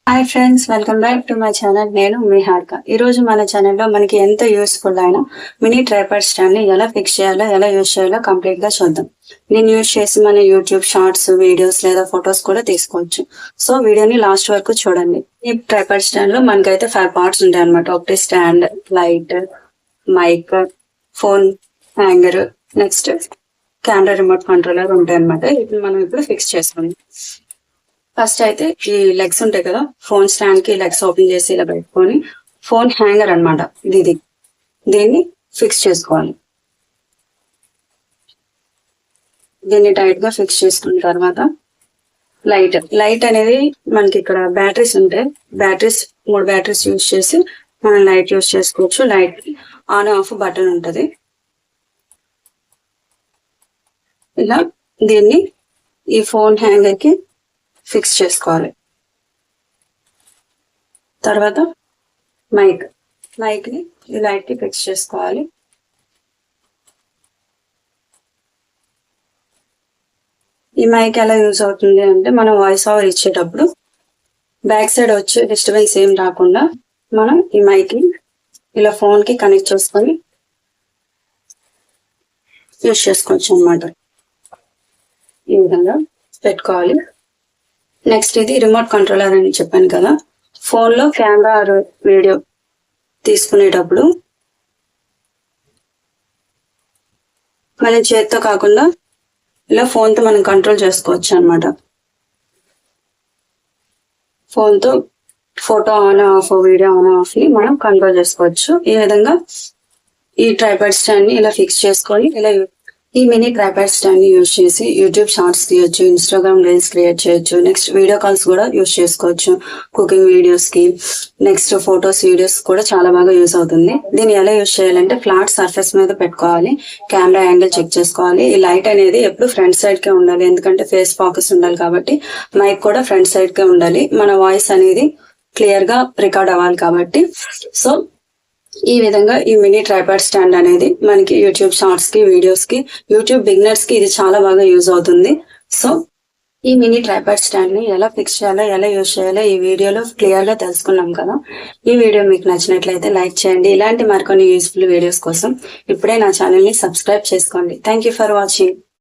Hi friends, welcome back to my channel. నేను మీ హారిక. ఈ రోజు మన ఛానల్లో మనకి ఎంత యూస్ఫుల్ అయిన మినీ ట్రైపాడ్ స్టాండ్ ని ఎలా ఫిక్స్ చేయాలో, ఎలా యూస్ చేయాలో కంప్లీట్ గా చూద్దాం. నేను యూస్ చేసి మన యూట్యూబ్ షార్ట్స్, వీడియోస్ లేదా ఫొటోస్ కూడా తీసుకోవచ్చు. సో వీడియోని లాస్ట్ వరకు చూడండి. ఈ ట్రైపాడ్ స్టాండ్ లో మనకైతే 5 పార్ట్స్ ఉంటాయి అనమాట. ఒకటి stand, light, mic, phone hanger, next camera remote controller ఉంటాయి అనమాట. మనం ఇప్పుడు ఫిక్స్ చేసుకుందాం. ఫస్ట్ అయితే ఈ లెగ్స్ ఉంటాయి కదా, ఫోన్ స్టాండ్ కి లెగ్స్ ఓపెన్ చేసి ఇలా పెట్టుకొని ఫోన్ హ్యాంగర్ అనమాట దీన్ని ఫిక్స్ చేసుకోవాలి. దీన్ని టైట్ గా ఫిక్స్ చేసుకున్న తర్వాత లైట్ అనేది మనకి ఇక్కడ బ్యాటరీస్ ఉంటాయి. 3 బ్యాటరీస్ యూజ్ చేసి మనం లైట్ యూజ్ చేసుకోవచ్చు. లైట్ ఆన్ ఆఫ్ బటన్ ఉంటుంది. ఇలా దీన్ని ఈ ఫోన్ హ్యాంగర్ కి ఫిక్స్ చేసుకోవాలి. తర్వాత మైక్ ని ఈ లైట్ కి ఫిక్స్ చేసుకోవాలి. ఈ మైక్ ఎలా యూజ్ అవుతుంది అంటే, మనం వాయిస్ ఓవర్ ఇచ్చేటప్పుడు బ్యాక్ సైడ్ వచ్చే డిస్టర్బెన్స్ ఏం రాకుండా మనం ఈ మైక్ ని ఇలా ఫోన్ కి కనెక్ట్ చేసుకొని యూజ్ చేసుకోవచ్చు అన్నమాట. ఈ విధంగా పెట్టుకోవాలి. నెక్స్ట్ ఇది రిమోట్ కంట్రోలర్ అని చెప్పాను కదా, ఫోన్ లో కెమెరా వీడియో తీసుకునేటప్పుడు మళ్ళీ చేతితో కాకుండా ఇలా ఫోన్ తో మనం కంట్రోల్ చేసుకోవచ్చు అనమాట. ఫోన్ తో photo on off, video on off ని మనం కంట్రోల్ చేసుకోవచ్చు. ఈ విధంగా ఈ ట్రైపాడ్ స్టాండ్ ని ఇలా ఫిక్స్ చేసుకొని ఈ మినీ ట్రైపాడ్ స్టాండ్ ని యూజ్ చేసి యూట్యూబ్ షార్ట్స్ తీయొచ్చు, ఇన్స్టాగ్రామ్ రీల్స్ క్రియేట్ చేయొచ్చు, నెక్స్ట్ వీడియో కాల్స్ కూడా యూజ్ చేసుకోవచ్చు. కుకింగ్ వీడియోస్ కి, నెక్స్ట్ ఫొటోస్, వీడియోస్ కూడా చాలా బాగా యూజ్ అవుతుంది. దీన్ని ఎలా యూజ్ చేయాలంటే, ఫ్లాట్ సర్ఫేస్ మీద పెట్టుకోవాలి. కెమెరా యాంగిల్ చెక్ చేసుకోవాలి. ఈ లైట్ అనేది ఎప్పుడు ఫ్రంట్ సైడ్ కే ఉండాలి, ఎందుకంటే ఫేస్ ఫోకస్ ఉండాలి కాబట్టి. మైక్ కూడా ఫ్రంట్ సైడ్ కే ఉండాలి, మన వాయిస్ అనేది క్లియర్ గా రికార్డ్ అవ్వాలి కాబట్టి. సో ఈ విధంగా ఈ మినీ ట్రైపాడ్ స్టాండ్ అనేది మనకి యూట్యూబ్ షార్ట్స్ కి, వీడియోస్ కి, యూట్యూబ్ బిగినర్స్ కి ఇది చాలా బాగా యూజ్ అవుతుంది. సో ఈ మినీ ట్రైపాడ్ స్టాండ్ ని ఎలా ఫిక్స్ చేయాలో, ఎలా యూజ్ చేయాలో ఈ వీడియోలో క్లియర్ గా తెలుసుకున్నాం కదా. ఈ వీడియో మీకు నచ్చినట్లయితే లైక్ చేయండి. ఇలాంటి మరికొన్ని యూస్ఫుల్ వీడియోస్ కోసం ఇప్పుడే నా ఛానల్ ని సబ్స్క్రైబ్ చేసుకోండి. Thank you for watching.